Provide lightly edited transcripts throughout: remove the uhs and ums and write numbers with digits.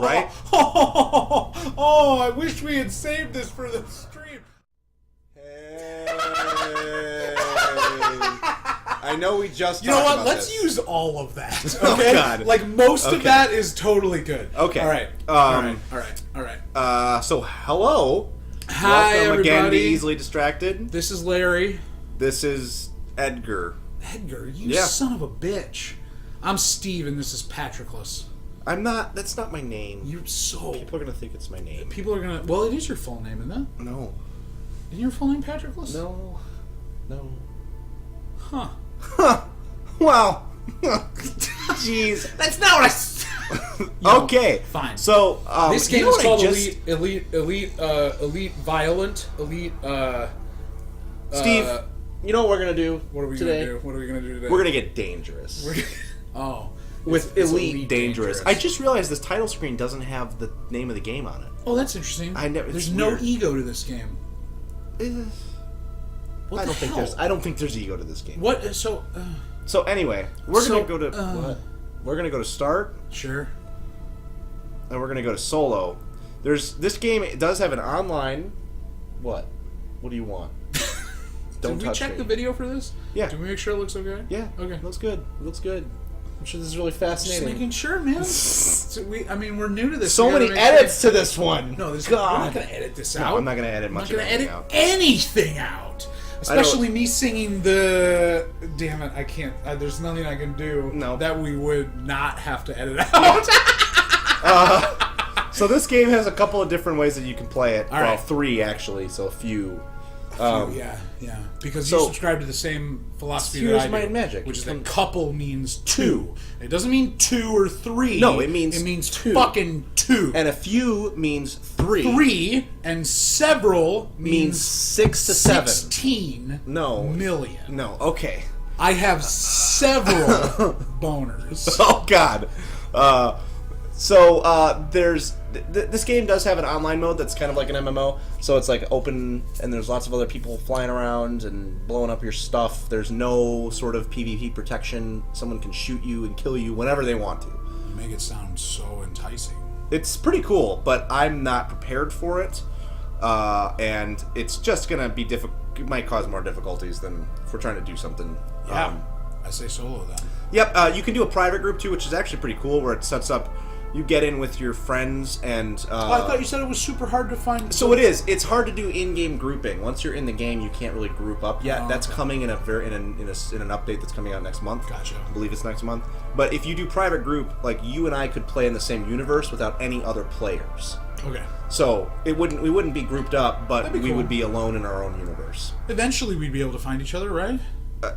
Right? Oh, I wish we had saved this for the stream. Hey. I know we just You know talked what? about Let's this. use all of that. Okay? Oh, God. Like, most of Okay. that is totally good. Okay. All right. All right. So, hello. Hi, Welcome again to everybody. Easily Distracted. This is Larry. This is Edgar. Edgar, you Yeah. son of a bitch. I'm Steve, and this is Patroclus. I'm not... That's not my name. You're so... People are going to think it's my name. People are going to... Well, it is your full name, isn't it? No. Isn't your full name Patroclus? No. Huh. Huh. Well. Jeez. That's not what I... Okay. Fine. So, This game is called Elite Violent, Elite, Steve, you know what we're going to do What are we today? going to do? What are we going to do today? We're going to get dangerous. Oh. With It's Elite Dangerous. I just realized this title screen doesn't have the name of the game on it. Oh, that's interesting. There's no weird. ego to this game. What I the don't think hell? I don't think there's ego to this game. What? So anyway, we're gonna go to what? We're gonna go to start, Sure. and we're gonna go to solo. This game. It does have an online. What? What do you want? Don't Did we touch check me. the video for this? Yeah. Did we make sure it looks okay? Yeah. Okay. Looks good. Looks good. I'm sure this is really Just fascinating. making sure, man. We're new to this. So We gotta many make edits sure. to this one. No, we're God. not going to edit this No, out. I'm not gonna edit much I'm of not going to anything edit out. anything out. Especially me singing the... Damn it, I can't... there's nothing I can do that we would not have to edit out. So this game has a couple of different ways that you can play it. All Well, right. 3 actually, so a few. Yeah. Because you subscribe to the same philosophy that I do, Might and Magic. which is that couple means two. It doesn't mean 2 or 3. No, it means two. Fucking 2. And a few means 3. 3 and several means 6 to 7. 16 million. No, okay. I have several boners. Oh, God. There's... this game does have an online mode that's kind of like an MMO. So it's like open, and there's lots of other people flying around and blowing up your stuff. There's no sort of PvP protection. Someone can shoot you and kill you whenever they want to. You make it sound so enticing. It's pretty cool, but I'm not prepared for it. And it's just going to be difficult. It might cause more difficulties than if we're trying to do something. Yeah. I say solo then. Yep, you can do a private group too, which is actually pretty cool, where it sets up... You get in with your friends and... I thought you said it was super hard to find... So it is. It's hard to do in-game grouping. Once you're in the game, you can't really group up yet. That's coming in an update that's coming out next month. Gotcha. I believe it's next month. But if you do private group, like you and I could play in the same universe without any other players. Okay. So we wouldn't be grouped up, but we cool. would be alone in our own universe. Eventually we'd be able to find each other, right?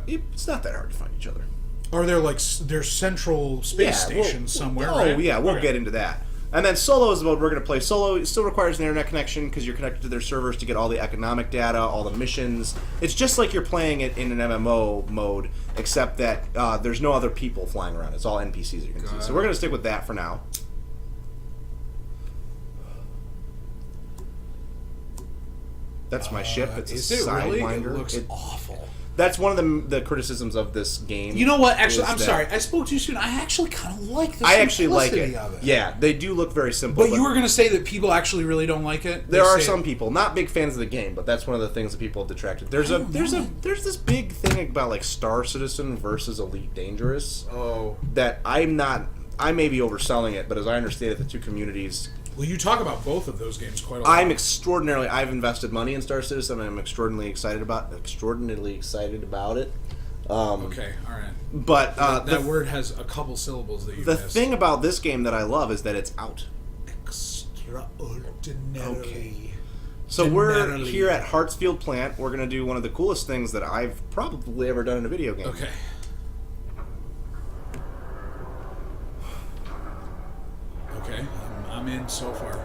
It's not that hard to find each other. Or they're like their central space station somewhere, right? Oh, yeah, we'll get into that. And then solo is the mode we're going to play. Solo it still requires an internet connection because you're connected to their servers to get all the economic data, all the missions. It's just like you're playing it in an MMO mode, except that there's no other people flying around. It's all NPCs you can see. So we're going to stick with that for now. That's my ship. It's a Sidewinder. It looks awful. That's one of the criticisms of this game. You know what? Actually, I'm sorry. I spoke too soon. I actually kind of like the I actually like it. of it. Yeah, they do look very simple. But you were going to say that people actually really don't like it? There are some people, not big fans of the game, but that's one of the things that people have detracted. There's this big thing about like Star Citizen versus Elite Dangerous. Oh. That I may be overselling it, but as I understand it, the two communities... Well, you talk about both of those games quite a lot. I've invested money in Star Citizen, and I'm extraordinarily excited about it. Okay, all right. But that word has a couple syllables that you The missed. thing about this game that I love is that it's out. Extraordinary. Okay. So we're here at Hartsfield Plant. We're going to do one of the coolest things that I've probably ever done in a video game. Okay. Okay, I'm in so far.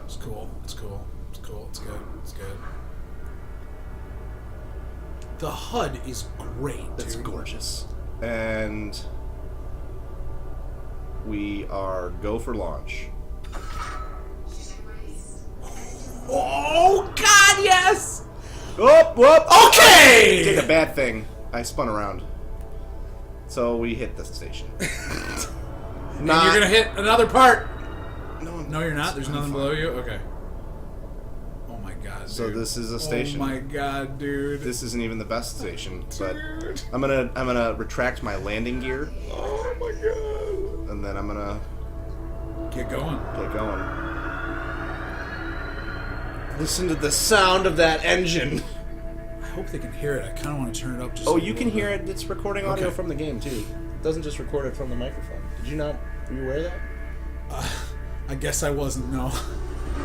It's cool. It's cool. It's cool. It's good. It's good. The HUD is great. It's dude. gorgeous. And we are go for launch. Oh God, yes! Whoop, whoop. Okay! Did a bad thing. I spun around. So we hit the station. And you're gonna hit another part. No, you're not. There's nothing below you. Okay. Oh my god, dude. So this is a station. Oh my god, dude. This isn't even the best station, but I'm gonna retract my landing gear. Oh my god. And then I'm gonna get going. Listen to the sound of that engine. I hope they can hear it. I kind of want to turn it up. Just you can hear it. It's recording audio from the game too. It doesn't just record it from the microphone. Did you not? Were you aware of that? I guess I wasn't. No.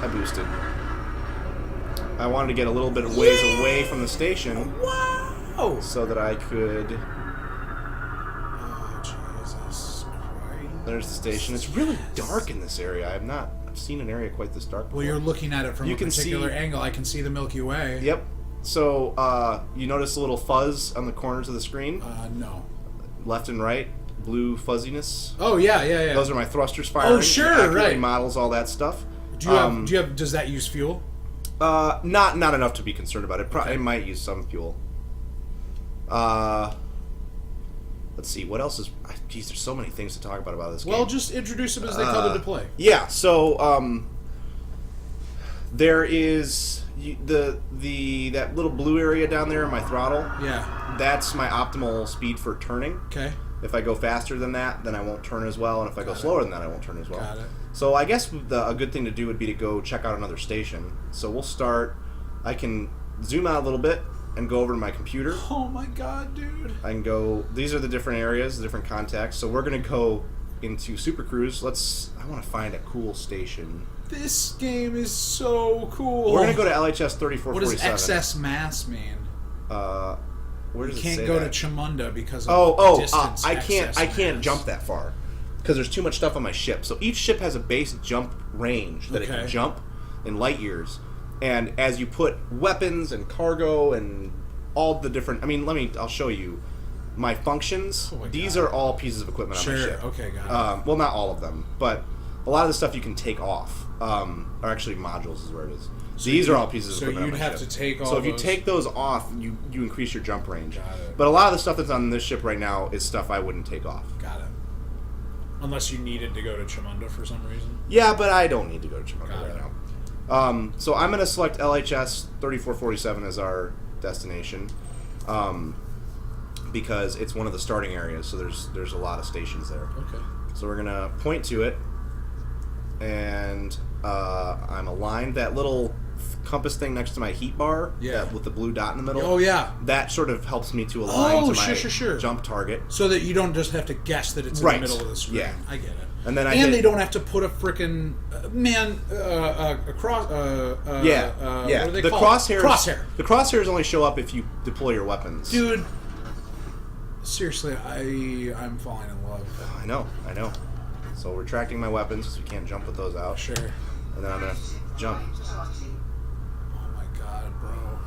I boosted. I wanted to get a little bit of ways away from the station. Wow! So that I could. Oh Jesus Christ! There's the station. It's really dark in this area. I've seen an area quite this dark before. Well, you're looking at it from a particular angle. I can see the Milky Way. Yep. So, you notice a little fuzz on the corners of the screen? No. Left and right, blue fuzziness. Oh, yeah. Those are my thrusters firing. Oh, sure, right. Models, all that stuff. Do you have? Does that use fuel? Not enough to be concerned about it. It might use some fuel. Let's see, what else is... Geez, there's so many things to talk about this game. Well, just introduce them as they come into play. Yeah, so, there is that little blue area down there in my throttle. Yeah. That's my optimal speed for turning. Okay. If I go faster than that, then I won't turn as well, and if I go slower than that, I won't turn as well. Got it. So I guess a good thing to do would be to go check out another station. So we'll start... I can zoom out a little bit and go over to my computer. Oh my god, dude. I can go... These are the different areas, the different contacts. So we're going to go into Super Cruise. I want to find a cool station. This game is so cool. We're going to go to LHS 3447. What does excess mass mean? Where does you it can't say go that? to Chamunda because of distance. I can't mass. jump that far because there's too much stuff on my ship. So each ship has a base jump range that it can jump in light years, and as you put weapons and cargo and all the different... I'll show you my functions. These are all pieces of equipment on my ship. Okay, got it. Well, not all of them, but a lot of the stuff you can take off. Or actually, modules is where it is. So these are all pieces of equipment. So you'd have to take all. So if you take those off, you increase your jump range. Got it. But a lot of the stuff that's on this ship right now is stuff I wouldn't take off. Got it. Unless you needed to go to Chamunda for some reason. Yeah, but I don't need to go to Chamunda right now. So I'm going to select LHS 3447 as our destination, because it's one of the starting areas. So there's a lot of stations there. Okay. So we're going to point to it, and I'm aligned. That little compass thing next to my heat bar, with the blue dot in the middle. Oh yeah, that sort of helps me to align to my jump target, so that you don't just have to guess that it's in the middle of the screen. Yeah, I get it. And then they don't have to put a frickin' cross. What are they called? Crosshair. The crosshairs only show up if you deploy your weapons. Dude, seriously, I'm falling in love. I know. So retracting my weapons because we can't jump with those out. Sure. And then I'm gonna jump. Oh my god, bro.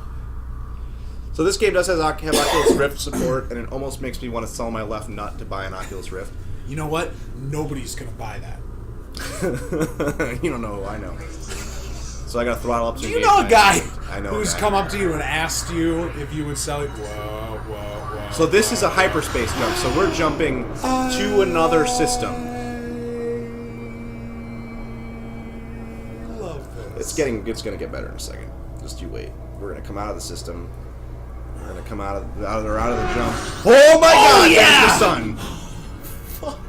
So this game does have Oculus Rift support, and it almost makes me want to sell my left nut to buy an Oculus Rift. You know what? Nobody's gonna buy that. You don't know who I know. So I got to throttle up to engage. You know a guy who's come up to you and asked you if you would sell it. Whoa. So this is a hyperspace jump. So we're jumping to another system. It's gonna get better in a second. Just you wait. We're gonna come out of the system. We're gonna come out of the jump. Oh my god! Yeah! There's the sun. Fuck.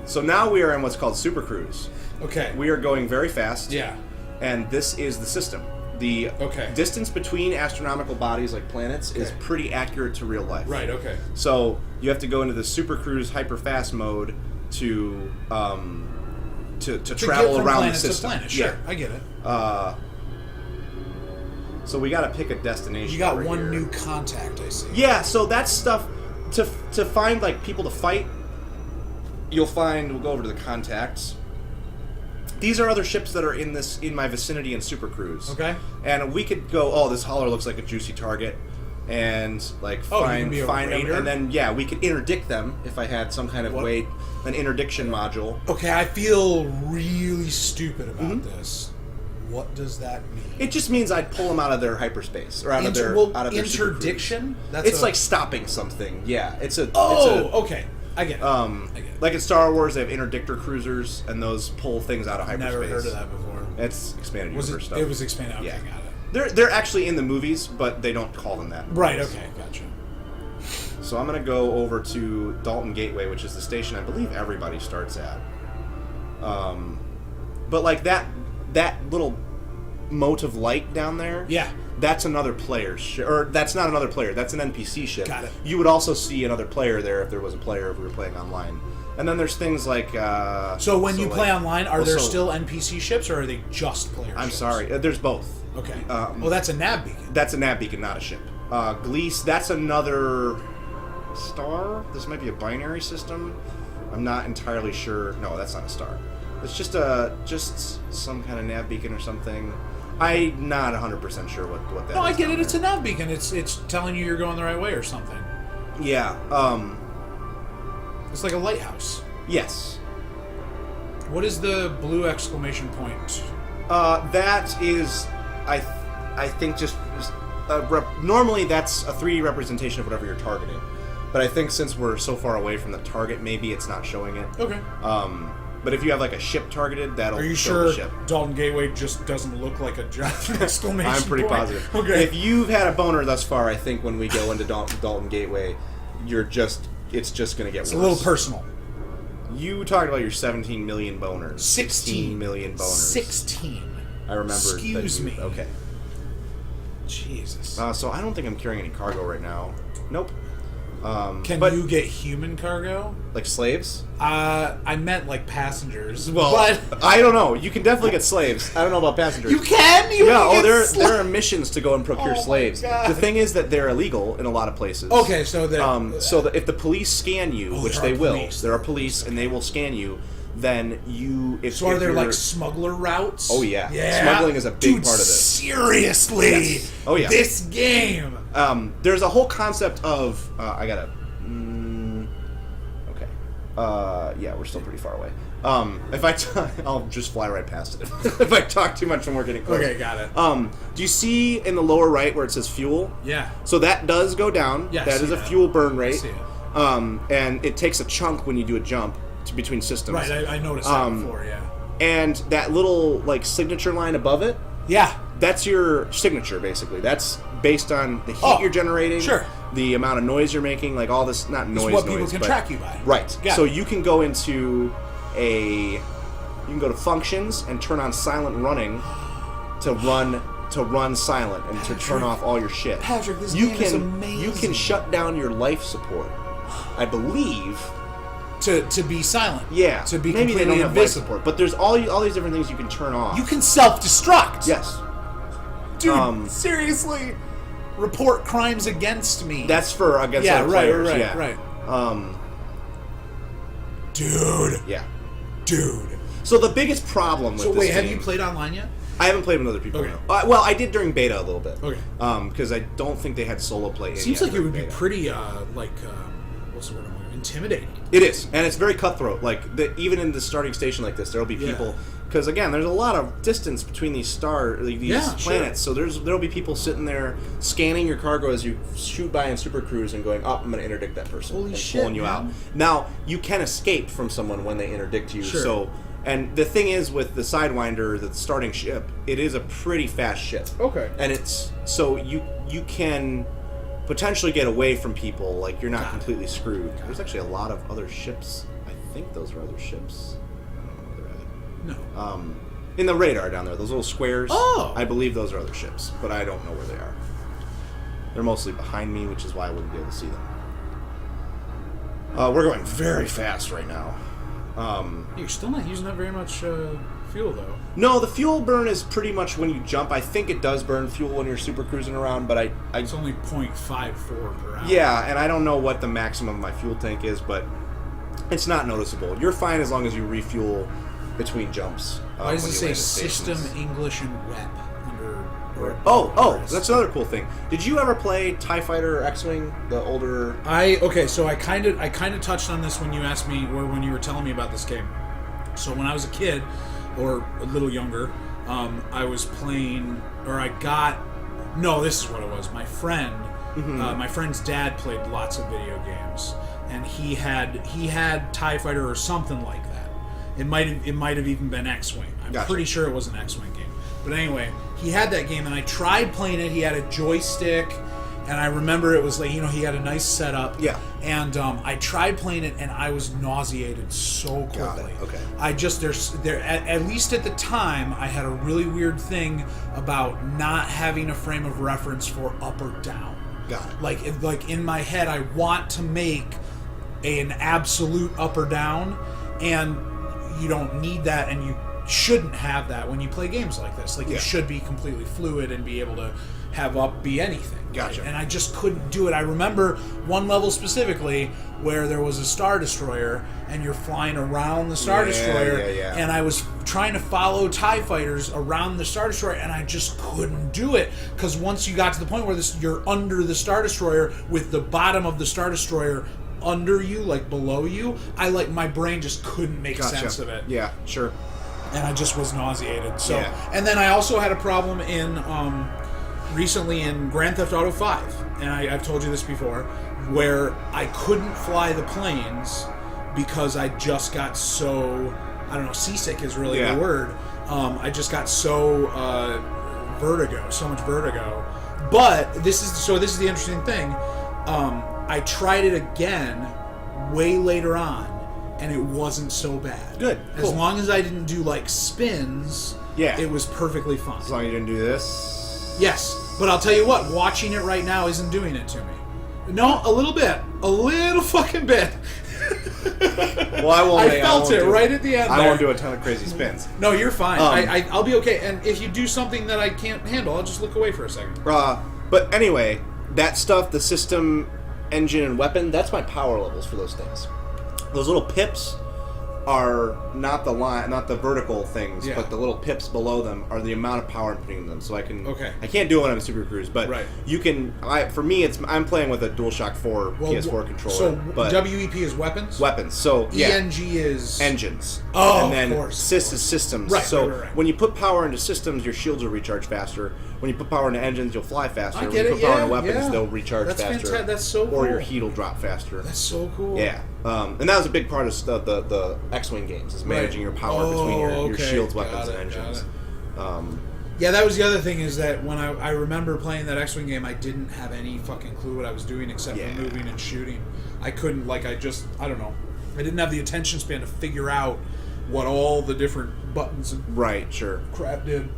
So now we are in what's called Super Cruise. Okay. We are going very fast. Yeah. And this is the system. The distance between astronomical bodies like planets is pretty accurate to real life. Right. Okay. So you have to go into the Super Cruise hyper fast mode to travel around the system. To planet. Sure, I get it. So we got to pick a destination. You got one new contact, I see. Yeah, so that's stuff to find like people to fight. We'll go over to the contacts. These are other ships that are in my vicinity in Super Cruise. Okay. And we could go, this hauler looks like a juicy target, and find them, and then we could interdict them if I had some kind of an interdiction module. Okay, I feel really stupid about this. What does that mean? It just means I'd pull them out of their hyperspace or out of their interdiction. It's like stopping something. Yeah, it's a. Okay. I get it. Like in Star Wars, they have interdictor cruisers, and those pull things out of hyperspace. Never heard of that before. It's expanded universe stuff. It was expanded. Okay, got it. They're actually in the movies, but they don't call them that. Right. Okay, gotcha. So I'm gonna go over to Dalton Gateway, which is the station I believe everybody starts at. But like that little mote of light down there. Yeah. That's another player's ship. Or that's not another player. That's an NPC ship. Got it. You would also see another player there if there was a player if we were playing online. And then there's things like... so when you play online, are there still NPC ships, or are they just player ships? I'm sorry. There's both. Okay. Well, that's a nav beacon. That's a nav beacon, not a ship. Gleese, that's another star? This might be a binary system. I'm not entirely sure. No, that's not a star. It's just some kind of nav beacon or something. I'm not 100% sure what that is. No, I get it. It's a nav beacon. It's telling you you're going the right way or something. Yeah. It's like a lighthouse. Yes. What is the blue exclamation point? That is, I think just normally that's a 3D representation of whatever you're targeting. But I think since we're so far away from the target, maybe it's not showing it. Okay. But if you have like a ship targeted, that'll show the ship. Are you sure Dalton Gateway just doesn't look like a giant exclamation I'm pretty point? positive. Okay. If you've had a boner thus far, I think when we go into Dalton Gateway, it's just going to get worse. It's a little personal. You talked about your 17 million boners. 16 million boners. 16. I remember. Excuse me. Okay. Jesus. So I don't think I'm carrying any cargo right now. Nope. Can you get human cargo? Like slaves? I meant like passengers. Well, but I don't know. You can definitely get slaves. I don't know about passengers. You can? There are missions to go and procure slaves. The thing is that they're illegal in a lot of places. Okay, so if the police scan you, which they will, there are police and they will scan you. Then are there like smuggler routes? Oh yeah. Smuggling is a big part of this. Seriously? Yes. Oh yeah. This game. There's a whole concept of okay. Yeah, we're still pretty far away. I'll just fly right past it if I talk too much when we're getting close. Okay, got it. Do you see in the lower right where it says fuel? Yeah. So that does go down. Yeah, that is a fuel burn rate. I see it. And it takes a chunk when you do a jump between systems. Right, I noticed that before, yeah. And that little like signature line above it, yeah, that's your signature basically. That's based on the heat you're generating, sure, the amount of noise you're making, like all this It's what people can track you by. Right. So you can go into you can go to functions and turn on silent running to run silent and to turn off all your shit. Patrick, this game is amazing. You can shut down your life support, I believe. To be silent. Yeah. To be maybe completely they don't have life invisible. support, but there's all these different things you can turn off. You can self-destruct. Yes. Dude, seriously. Report crimes against me. That's for against other players. Right. Dude. Yeah. Dude. So the biggest problem with this have game, you played online yet? I haven't played with other people. Okay. No. Well, I did during beta a little bit. Okay. Because I don't think they had solo play. Seems like it would be pretty what's the word? Intimidating. It is, and it's very cutthroat. Like even in the starting station like this, there'll be people because again, there's a lot of distance between these planets. Sure. So there'll be people sitting there scanning your cargo as you shoot by in Super Cruise and going, "Oh, I'm going to interdict that person," Holy and shit, pulling you out. Now you can escape from someone when they interdict you. Sure. So, and the thing is with the Sidewinder, the starting ship, it is a pretty fast ship. Okay. And it's so you can potentially get away from people, like you're not completely screwed. There's actually a lot of other ships. I think those are other ships. I don't know where they're at. No. In the radar down there, those little squares. Oh! I believe those are other ships, but I don't know where they are. They're mostly behind me, which is why I wouldn't be able to see them. We're going very fast right now. You're still not using up very much fuel, though. No, the fuel burn is pretty much when you jump. I think it does burn fuel when you're super cruising around, but it's only 0.54 per hour. Yeah, and I don't know what the maximum of my fuel tank is, but it's not noticeable. You're fine as long as you refuel between jumps. Why does it say System, English, and Web under? That's another cool thing. Did you ever play TIE Fighter or X-Wing, the older? So I kind of touched on this when you asked me, or when you were telling me about this game. So when I was a kid, or a little younger, I was playing, this is what it was. My friend, my friend's dad played lots of video games, and he had TIE Fighter or something like that. It might have even been X-Wing. I'm Gotcha. pretty sure it was an X-Wing game. But anyway, he had that game, and I tried playing it. He had a joystick, and I remember it was like, he had a nice setup. Yeah. And I tried playing it, and I was nauseated so quickly. Got it. Okay. I just at least at the time, I had a really weird thing about not having a frame of reference for up or down. Got it. Like in my head, I want to make an absolute up or down, and you don't need that, and you shouldn't have that when you play games like this. Like, you should be completely fluid and be able to have up be anything. Gotcha. Right? And I just couldn't do it. I remember one level specifically where there was a Star Destroyer, and you're flying around the Star Destroyer, and I was trying to follow TIE Fighters around the Star Destroyer, and I just couldn't do it, because once you got to the point where you're under the Star Destroyer with the bottom of the Star Destroyer under you, like below you, my brain just couldn't make sense of it. Yeah, sure. And I just was nauseated. So, and then I also had a problem recently in Grand Theft Auto 5, and I've told you this before, where I couldn't fly the planes because I just got so, I don't know, seasick is really the word. I just got so so much vertigo. But this is the interesting thing. I tried it again way later on, and it wasn't so bad. Good. Cool. As long as I didn't do like spins, it was perfectly fine. As long as you didn't do this. Yes, but I'll tell you what, watching it right now isn't doing it to me. No, a little bit. A little fucking bit. Well, I won't. I felt it right at the end. I won't do a ton of crazy spins. No, you're fine. I'll be okay. And if you do something that I can't handle, I'll just look away for a second. But anyway, that stuff, the system, engine, and weapon, that's my power levels for those things. Those little pips are not the vertical things, but the little pips below them are the amount of power I'm putting in them. So I can't do it when I'm a Super Cruise, but you can. For me, I'm playing with a DualShock 4 PS4 controller. So but WEP is weapons. Weapons. So ENG is engines. Oh, and then of course. SYS is systems. Right. So right. when you put power into systems, your shields will recharge faster. When you put power into engines, you'll fly faster. I When get you it, put power into yeah, weapons, yeah. they'll recharge That's faster. fantastic. That's so cool. Or your heat will drop faster. That's so cool. Yeah. And that was a big part of the X-Wing games, is managing your power between your shields, weapons, and engines. Yeah, that was the other thing, is that when I remember playing that X-Wing game, I didn't have any fucking clue what I was doing except for moving and shooting. I couldn't, I don't know. I didn't have the attention span to figure out what all the different buttons and crap did.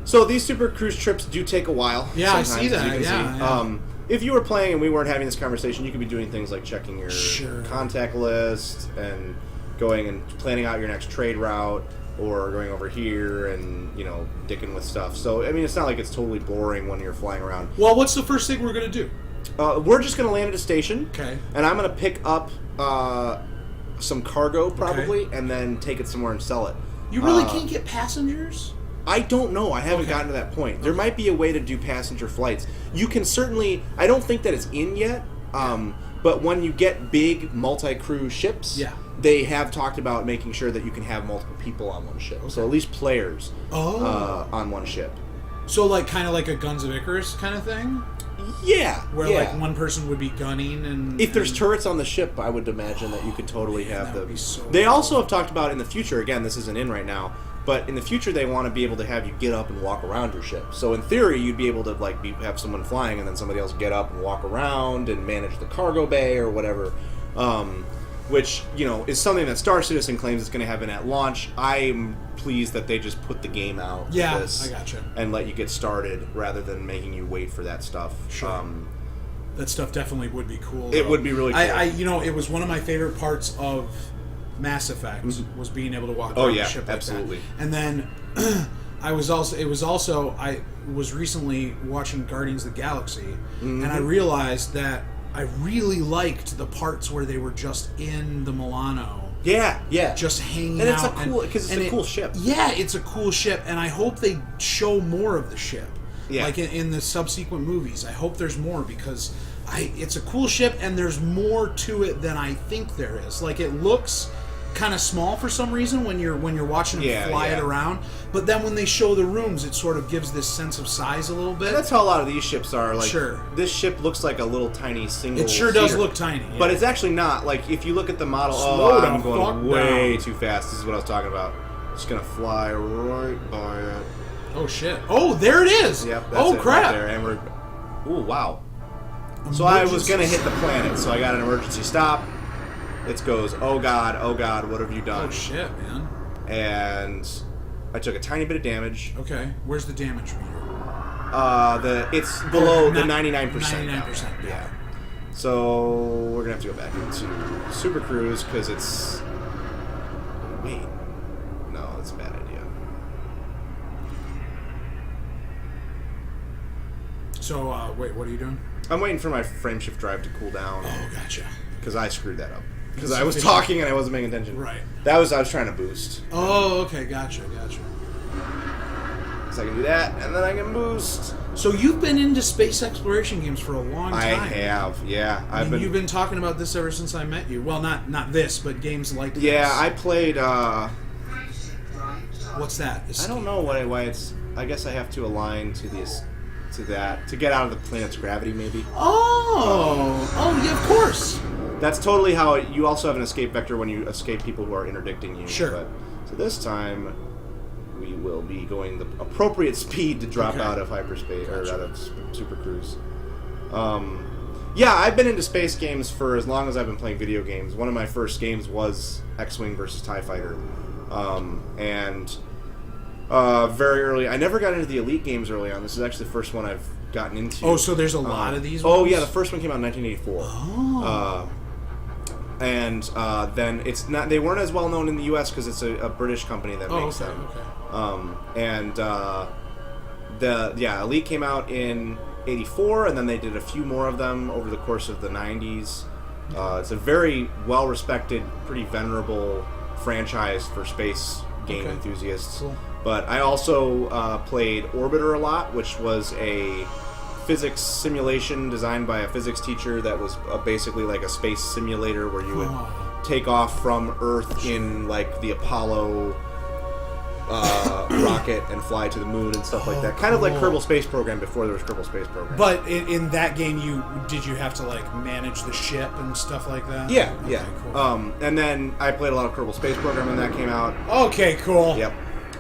So these Super Cruise trips do take a while. Yeah, I sometimes, see that. as you can see. If you were playing and we weren't having this conversation, you could be doing things like checking your contact list and going and planning out your next trade route, or going over here and, dicking with stuff. So, I mean, it's not like it's totally boring when you're flying around. Well, what's the first thing we're going to do? We're just going to land at a station. Okay. And I'm going to pick up some cargo, probably, and then take it somewhere and sell it. You really can't get passengers? I don't know. I haven't gotten to that point. There might be a way to do passenger flights. You can certainly... I don't think that it's in yet, but when you get big multi-crew ships, they have talked about making sure that you can have multiple people on one ship. So at least players on one ship. So kind of like a Guns of Icarus kind of thing? Yeah. Where one person would be gunning and... If there's turrets on the ship, I would imagine that you could totally have them. So they also have talked about in the future, again, this isn't in right now, but in the future they want to be able to have you get up and walk around your ship. So in theory, you'd be able to have someone flying and then somebody else get up and walk around and manage the cargo bay or whatever. Which, is something that Star Citizen claims it's going to have in at launch. I'm pleased that they just put the game out with this I gotcha. And let you get started rather than making you wait for that stuff. Sure. That stuff definitely would be cool. It would be really cool. It was one of my favorite parts of Mass Effect was being able to walk around the ship like absolutely. that. And then I was recently watching Guardians of the Galaxy, and I realized that I really liked the parts where they were just in the Milano. Yeah. Just hanging out. And it's out. because it's a cool ship. Yeah, it's a cool ship, and I hope they show more of the ship. Yeah. Like in the subsequent movies. I hope there's more, because it's a cool ship, and there's more to it than I think there is. Like, it looks kind of small for some reason when you're watching them fly yeah. it around. But then when they show the rooms, it sort of gives this sense of size a little bit. And that's how a lot of these ships are. Like, sure. This ship looks like a little tiny single. It sure does seater. look tiny. Yeah. But it's actually not. Like, if you look at the model, Slow I'm the going fuck way down. too fast. This is what I was talking about. Just gonna fly right by it. Oh shit! Oh, there it is. Yep. That's oh it crap! Right there. And we're. Ooh, wow. Emergency So I was gonna hit the planet, so I got an emergency stop. It goes, oh god, what have you done? Oh shit, man. And I took a tiny bit of damage. Okay, where's the damage meter? It's below the 99%. 99%. Yeah. So we're gonna have to go back into Super Cruise because it's. Wait. No, that's a bad idea. So wait, what are you doing? I'm waiting for my frameshift drive to cool down. Oh, gotcha. Because I screwed that up. Because I was talking and I wasn't paying attention. Right. I was trying to boost. Oh, okay, gotcha. So I can do that, and then I can boost. So you've been into space exploration games for a long time. I have, yeah. You've been talking about this ever since I met you. Well, not this, but games like this. Yeah, I played. What's that? I don't know why it's. I guess I have to align to that to get out of the planet's gravity, maybe. Oh, yeah, of course. That's totally how you also have an escape vector when you escape people who are interdicting you. Sure. But, so this time, we will be going the appropriate speed to drop out of hyperspace or out of Super Cruise. Yeah, I've been into space games for as long as I've been playing video games. One of my first games was X-Wing versus TIE Fighter, and very early. I never got into the Elite games early on. This is actually the first one I've gotten into. Oh, so there's a lot of these Oh ones? yeah, the first one came out in 1984. Oh. And then it's not. They weren't as well known in the U.S. because it's a British company that makes them. Okay. Elite came out in '84, and then they did a few more of them over the course of the '90s. It's a very well-respected, pretty venerable franchise for space game enthusiasts. Cool. But I also played Orbiter a lot, which was a physics simulation designed by a physics teacher that was basically like a space simulator where you would take off from Earth in like the Apollo rocket and fly to the moon and stuff like that. Kind of like Kerbal Space Program before there was Kerbal Space Program. But in that game, did you have to like manage the ship and stuff like that? Yeah, okay, yeah. Cool. And then I played a lot of Kerbal Space Program when that came out. Okay, cool. Yep.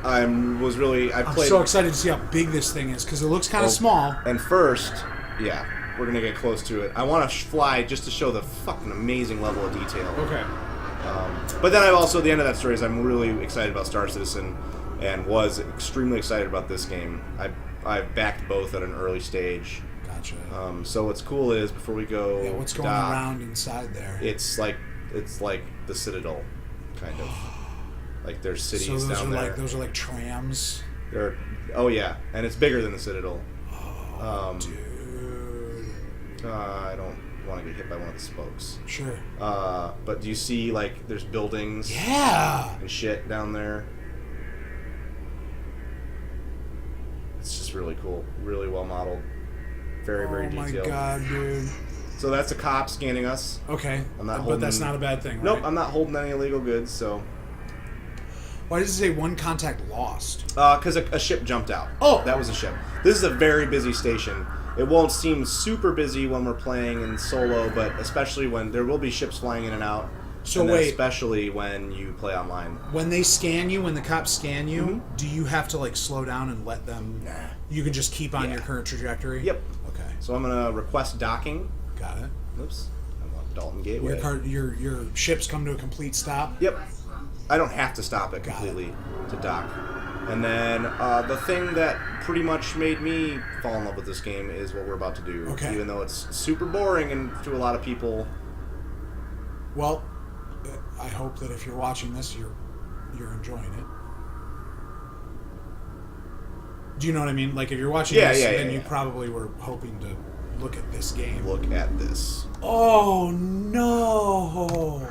I'm so excited to see how big this thing is because it looks kind of small. And first, yeah, we're gonna get close to it. I want to fly just to show the fucking amazing level of detail. Okay. But then I've also, the end of that story is I'm really excited about Star Citizen and was extremely excited about this game. I backed both at an early stage. Gotcha. So what's cool is before we go, what's going around inside there? It's like the Citadel, kind of. Like there's cities so those down are there. those are like trams. Oh yeah, and it's bigger than the Citadel. Dude. I don't want to get hit by one of the spokes. Sure. But do you see like there's buildings? Yeah. And shit down there. It's just really cool, really well modeled, very detailed. Oh my god, dude. So that's a cop scanning us. Okay. But that's not a bad thing, right? Nope, I'm not holding any illegal goods, so. Why does it say one contact lost? Because a ship jumped out. Oh! That was a ship. This is a very busy station. It won't seem super busy when we're playing in solo, but especially when there will be ships flying in and out. So and wait. Especially when you play online. When they scan you, when the cops scan you, do you have to like slow down and let them... Nah. You can just keep on your current trajectory? Yep. Okay. So I'm going to request docking. Got it. Oops. I want Dalton Gateway. Your ships come to a complete stop? Yep. I don't have to stop it completely to dock. And then the thing that pretty much made me fall in love with this game is what we're about to do. Okay. Even though it's super boring and to a lot of people. Well, I hope that if you're watching this, you're enjoying it. Do you know what I mean? Like if you're watching this, then you probably were hoping to look at this game. Look at this. Oh no,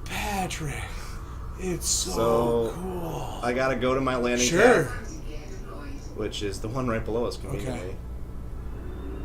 Patrick! It's so cool. I gotta go to my landing pad, which is the one right below us, conveniently.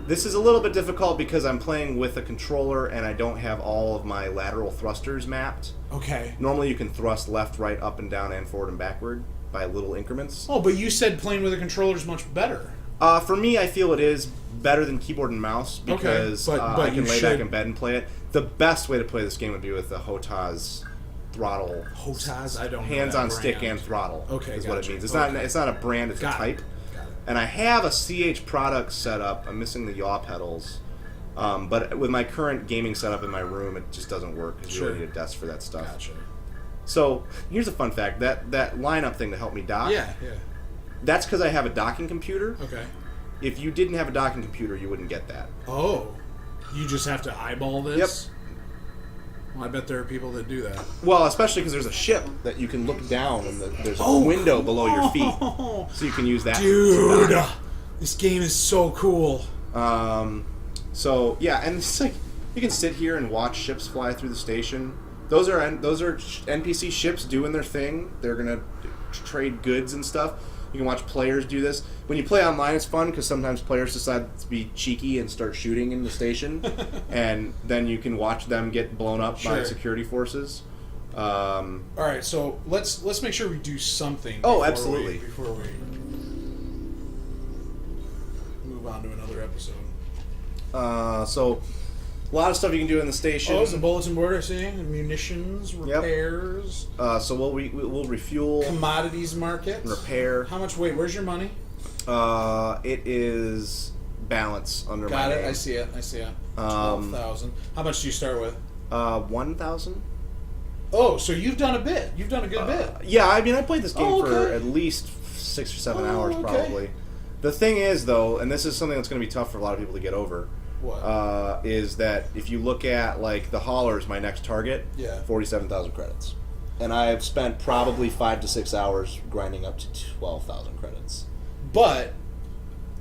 This is a little bit difficult because I'm playing with a controller and I don't have all of my lateral thrusters mapped. Okay. Normally you can thrust left, right, up and down, and forward and backward by little increments. Oh, but you said playing with a controller is much better. For me, I feel it is better than keyboard and mouse because but I can lay back in bed and play it. The best way to play this game would be with the HOTAS throttle. HOTAS? I don't know. Hands on stick brand. and throttle. Okay, is gotcha. what it means. It's not a brand. It's a type. Got it. And I have a CH product set up. I'm missing the yaw pedals. But with my current gaming setup in my room, it just doesn't work because you really need a desk for that stuff. Gotcha. So here's a fun fact: that lineup thing to help me dock. Yeah. That's because I have a docking computer. Okay. If you didn't have a docking computer, you wouldn't get that. Oh, you just have to eyeball this. Yep. Well, I bet there are people that do that. Well, especially because there's a ship that you can look down and there's a window below your feet, so you can use that. Dude, this game is so cool. So yeah, and it's like you can sit here and watch ships fly through the station. Those are NPC ships doing their thing. They're gonna trade goods and stuff. You can watch players do this. When you play online, it's fun because sometimes players decide to be cheeky and start shooting in the station, and then you can watch them get blown up by security forces. All right, so let's make sure we do something. Oh, absolutely. Before we move on to another episode. So a lot of stuff you can do in the station. Oh, it's a bulletin board I see. Munitions, repairs. So we'll refuel. Commodities market. Repair. How much? Wait, where's your money? It is balance under my name. Got it. I see it. 12,000. How much do you start with? 1,000. Oh, so you've done a bit. You've done a good bit. Yeah, I mean, I played this game for at least 6 or 7 hours, probably. The thing is, though, and this is something that's going to be tough for a lot of people to get over. What? Is that if you look at like the haulers, my next target, 47,000 credits, and I've spent probably 5 to 6 hours grinding up to 12,000 credits. But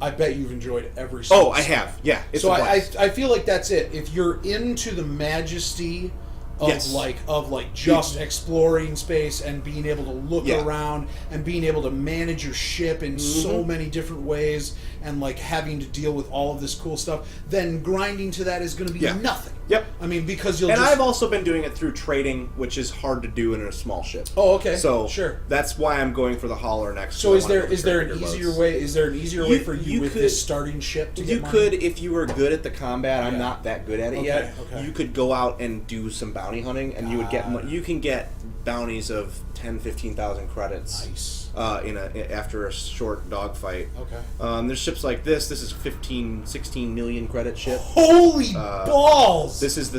I bet you've enjoyed every single. Oh, I have. Yeah. It's so I feel like that's it. If you're into the majesty of just exploring space and being able to look around and being able to manage your ship in so many different ways and like having to deal with all of this cool stuff, then grinding to that is going to be nothing. Yep. I mean, because you'll. And I've also been doing it through trading, which is hard to do in a small ship. Oh, okay. So sure. That's why I'm going for the hauler next. So is there an easier way? Is there an easier way for you with this starting ship to get You could, if you were good at the combat. I'm not that good at it yet. Okay. You could go out and do some bounty hunting, and you would get. You can get bounties of 10,000, 15,000 credits. Nice. After a short dogfight. Okay. There's ships like this. This is 15, 16 million credit ship. Holy balls! This is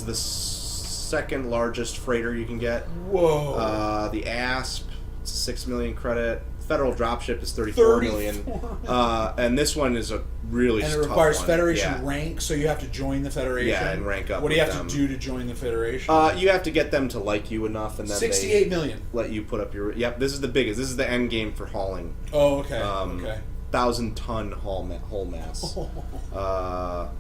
the second largest freighter you can get. Whoa. The Asp, 6 million credit. Federal dropship is 34 million. And this one is a really tough one. And it requires Federation rank, so you have to join the Federation. Yeah, and rank up. What do you have to do to join the Federation? You have to get them to like you enough, and then 68 million. Let you put up your. Yep, this is the biggest. This is the end game for hauling. Oh, okay. Okay. 1,000-ton hull mass.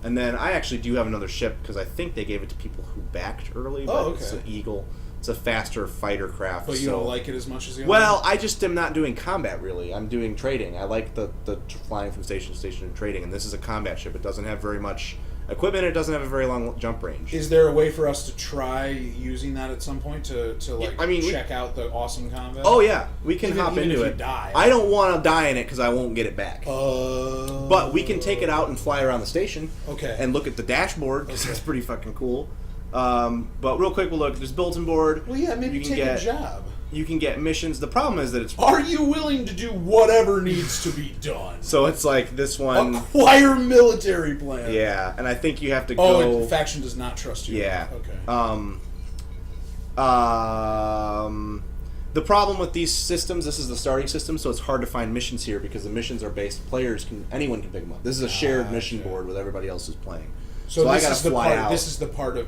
And then I actually do have another ship because I think they gave it to people who backed early. But it's an Eagle. It's a faster fighter craft. But you don't like it as much as the other? Well, I just am not doing combat, really. I'm doing trading. I like the flying from station to station and trading, and this is a combat ship. It doesn't have very much equipment. It doesn't have a very long jump range. Is there a way for us to try using that at some point to check out the awesome combat? Oh, yeah. We can hop even into if it. You die. I don't want to die in it because I won't get it back. But we can take it out and fly around the station. Okay. And look at the dashboard because that's pretty fucking cool. But real quick, we'll look. There's bulletin board. Well, yeah, maybe take a job. You can get missions. The problem is that it's... Are you willing to do whatever needs to be done? So it's like this one... Acquire military plan. Yeah, and I think you have to go... Oh, the faction does not trust you. Yeah. Okay. The problem with these systems, this is the starting system, so it's hard to find missions here because the missions are based... Anyone can pick them up. This is a shared mission board with everybody else who's playing. So I gotta fly out. This is the part of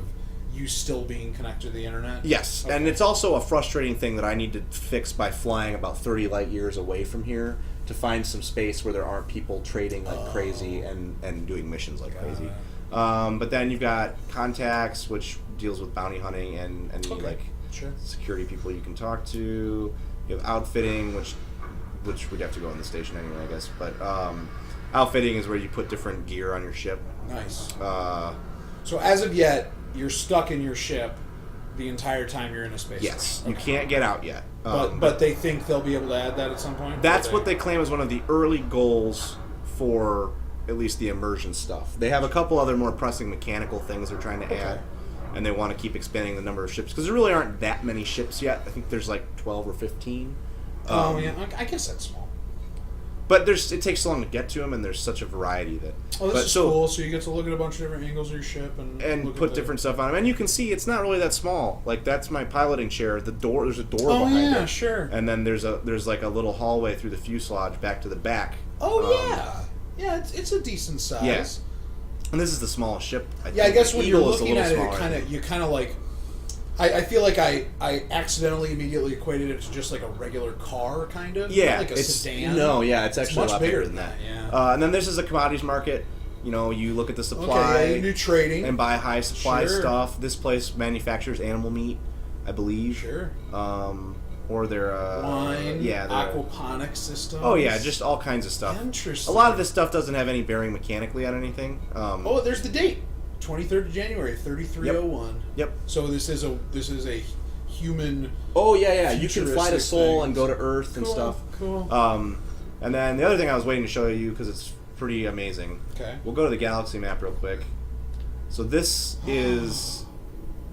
you still being connected to the internet? Yes, and it's also a frustrating thing that I need to fix by flying about 30 light years away from here to find some space where there aren't people trading like crazy and doing missions like crazy. But then you've got contacts, which deals with bounty hunting and security people you can talk to. You have outfitting, which we'd have to go on the station anyway, I guess. But Outfitting is where you put different gear on your ship. Nice. Uh, So as of yet, you're stuck in your ship the entire time you're in a space. yes, Okay. you can't get out yet. But they think they'll be able to add that at some point? That's what they claim is one of the early goals for at least the immersion stuff. They have a couple other more pressing mechanical things they're trying to add, and they want to keep expanding the number of ships because there really aren't that many ships yet. I think there's like 12 or 15. Yeah, I guess that's small. But it takes so long to get to them, and there's such a variety that. This is cool. So you get to look at a bunch of different angles of your ship and look put at different stuff on them, and you can see it's not really that small. Like that's my piloting chair. There's a door behind it. Oh yeah, sure. And then there's like a little hallway through the fuselage back to the back. Oh yeah, it's a decent size. Yeah. And this is the smallest ship. I guess when you're Eagle is a looking little at it, smaller. you kind of like. I feel like I accidentally immediately equated it to just like a regular car, kind of. Yeah, Not like a sedan. No, yeah, it's actually much a lot bigger bigger than that. Yeah. And then this is a commodities market. You know, you look at the supply Okay, you do trading and buy high supply Sure. stuff. This place manufactures animal meat, I believe. Sure. Or their wine. yeah, aquaponics systems. Oh yeah, just all kinds of stuff. Interesting. A lot of this stuff doesn't have any bearing mechanically on anything. There's the date. 23rd of January, 3301. Yep. So this is a human. Oh yeah. You can fly to futuristic Sol things. and go to Earth and stuff. Cool. And then the other thing I was waiting to show you because it's pretty amazing. Okay. We'll go to the galaxy map real quick. So this is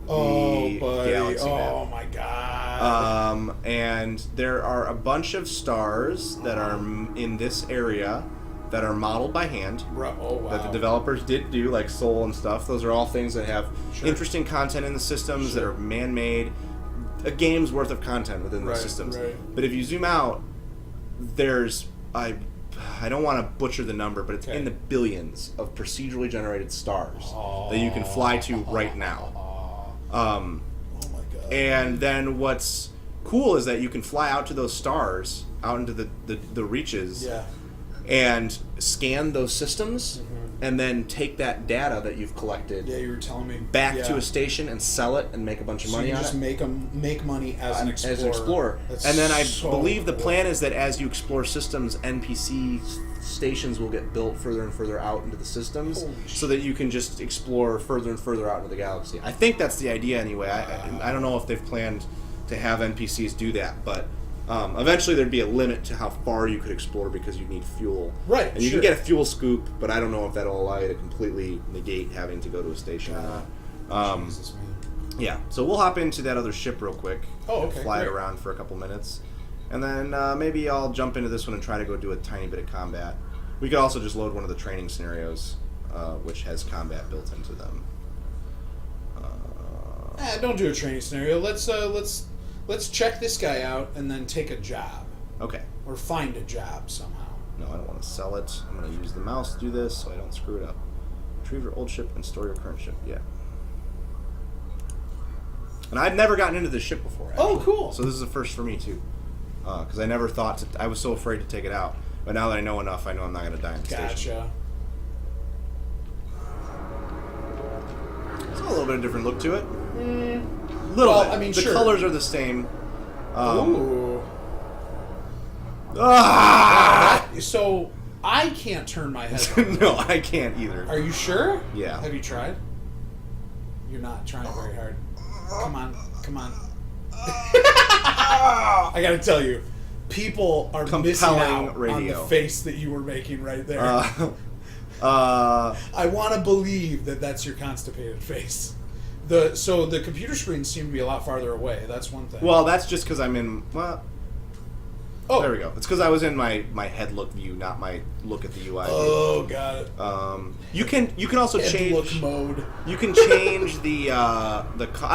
the buddy. galaxy map. Oh my god. And there are a bunch of stars that are in this area that are modeled by hand. Oh wow. That the developers did do, like Sol and stuff. Those are all things that have interesting content in the systems that are man-made. A game's worth of content within those systems. Right. But if you zoom out, there's I don't want to butcher the number, but it's in the billions of procedurally generated stars that you can fly to right now. Oh my god. And then what's cool is that you can fly out to those stars, out into the reaches. Yeah. And scan those systems, and then take that data that you've collected. Yeah, you were telling me. Back to a station and sell it and make a bunch of money on just it. make money as an explorer. As an explorer. That's And then I so believe the cool. plan is that as you explore systems, NPC stations will get built further and further out into the systems, so that you can just explore further and further out into the galaxy. I think that's the idea anyway. I don't know if they've planned to have NPCs do that, but. Eventually, there'd be a limit to how far you could explore because you need fuel. Right, And you can get a fuel scoop, but I don't know if that'll allow you to completely negate having to go to a station or not. Jesus, man. Yeah, so we'll hop into that other ship real quick. Oh, okay, Fly it great. around for a couple minutes. And then maybe I'll jump into this one and try to go do a tiny bit of combat. We could also just load one of the training scenarios, which has combat built into them. Don't do a training scenario. Let's check this guy out and then take a job. Okay. Or find a job somehow. No, I don't want to sell it. I'm going to use the mouse to do this so I don't screw it up. Retrieve your old ship and store your current ship. Yeah. And I've never gotten into this ship before. Actually. Oh, cool. So this is a first for me, too. Because I never thought to... I was so afraid to take it out. But now that I know enough, I know I'm not going to die in the station. Gotcha. It's got a little bit of different look to it. Well, bit. I mean, the sure. colors are the same. Ooh. Ah! So I can't turn my head on. No, I can't either. Are you sure? Yeah. Have you tried? You're not trying very hard. Come on. I gotta tell you, people are missing out on radio. the face that you were making right there. I want to believe that that's your constipated face. So the computer screens seem to be a lot farther away. That's one thing. Well, that's just because I'm in... Well, oh, there we go. It's because I was in my head look view, not my look at the UI view. Oh, got it. You can also Head change... look mode. You can change the... I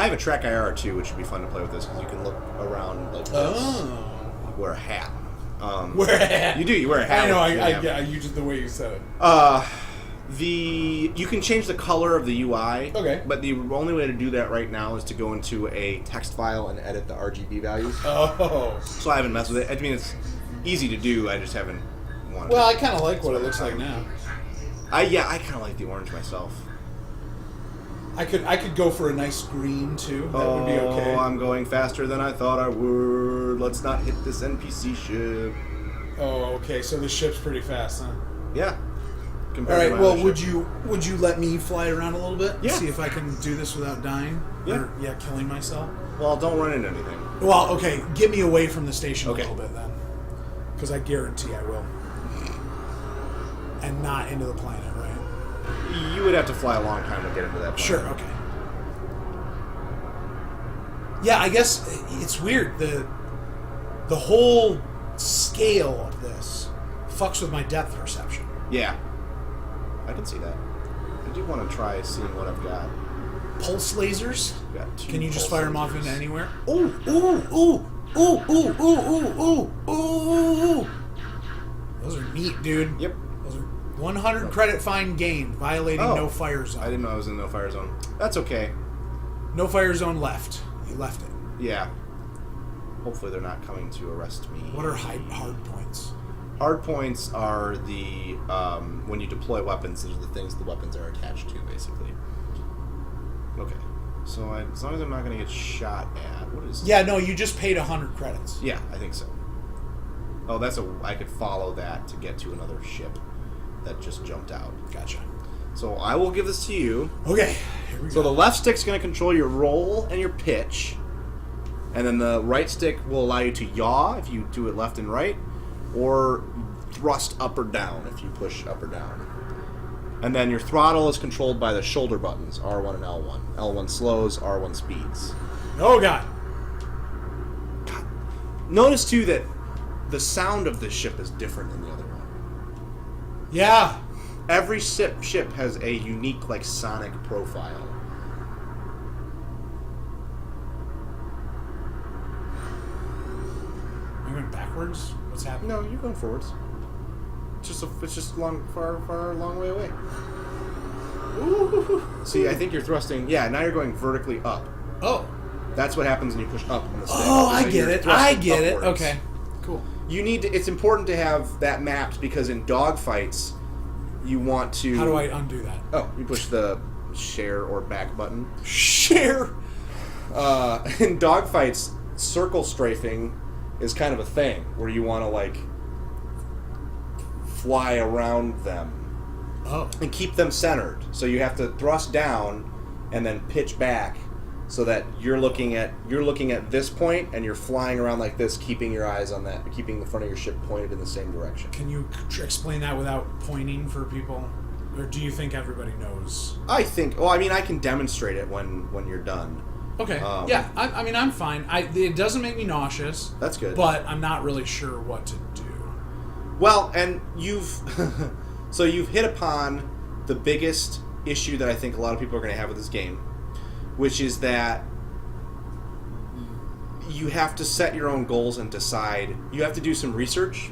have a track IR too, which would be fun to play with this, because you can look around like this. Oh. You wear a hat. Wear a hat. You do. You wear a hat. I know. Yeah. You just the way you said it. You can change the color of the UI. Okay. But the only way to do that right now is to go into a text file and edit the RGB values. Oh. So I haven't messed with it. I mean, it's easy to do. I just haven't wanted Well, to. I kind of like what it looks like now. I kind of like the orange myself. I could go for a nice green too. That would be okay. Oh, I'm going faster than I thought I would. Let's not hit this NPC ship. Oh, okay. So the ship's pretty fast, huh? Yeah. compared All to right. my Well, other ship. would you let me fly around a little bit? Yeah. See if I can do this without dying. Yeah. Or, killing myself. Well, don't run into anything. Well, okay. Get me away from the station Okay. a little bit then, because I guarantee I will. And not into the planet, right? You would have to fly a long time to get into that planet. Sure. Okay. Yeah, I guess it's weird. The whole scale of this fucks with my depth perception. Yeah. I can see that. I do want to try seeing what I've got. Pulse lasers? I've got 2 Can you just pulse fire them off lasers. into anywhere? Ooh, ooh, ooh, ooh, ooh, ooh, ooh, ooh, ooh. Those are neat, dude. Yep. Those are 100 credit fine gained, violating no fire zone. I didn't know I was in no fire zone. That's okay. No fire zone left. You left it. Yeah. Hopefully they're not coming to arrest me. What are hard points? Hard points are the when you deploy weapons. Those are the things the weapons are attached to, basically. Okay. So as long as I'm not going to get shot at, what is? Yeah, no, you just paid 100 credits. Yeah, I think so. Oh, I could follow that to get to another ship that just jumped out. Gotcha. So I will give this to you. Okay, here we go. So the left stick's going to control your roll and your pitch, and then the right stick will allow you to yaw if you do it left and right, or thrust up or down if you push up or down. And then your throttle is controlled by the shoulder buttons, R1 and L1. L1 slows, R1 speeds. Oh, God. Notice, too, that the sound of this ship is different than the other one. Yeah. Every ship has a unique, sonic profile. Am I going backwards? What's happening? No, you're going forwards. It's just far, long way away. Ooh. See, I think you're thrusting. Yeah, now you're going vertically up. Oh. That's what happens when you push up on the stick. Oh, I So get you're it. thrusting I get it. upwards. Okay. Cool. It's important to have that mapped because in dogfights, you want to. How do I undo that? Oh, you push the share or back button. Share. In dogfights, circle strafing is kind of a thing where you want to fly around them. Oh. And keep them centered. So you have to thrust down and then pitch back so that you're looking at this point and you're flying around like this, keeping your eyes on that, keeping the front of your ship pointed in the same direction. Can you explain that without pointing for people? Or do you think everybody knows? I can demonstrate it when you're done. Okay. Yeah, I'm fine. It doesn't make me nauseous. That's good. But I'm not really sure what to do. Well, and you've hit upon the biggest issue that I think a lot of people are going to have with this game, which is that you have to set your own goals and decide. You have to do some research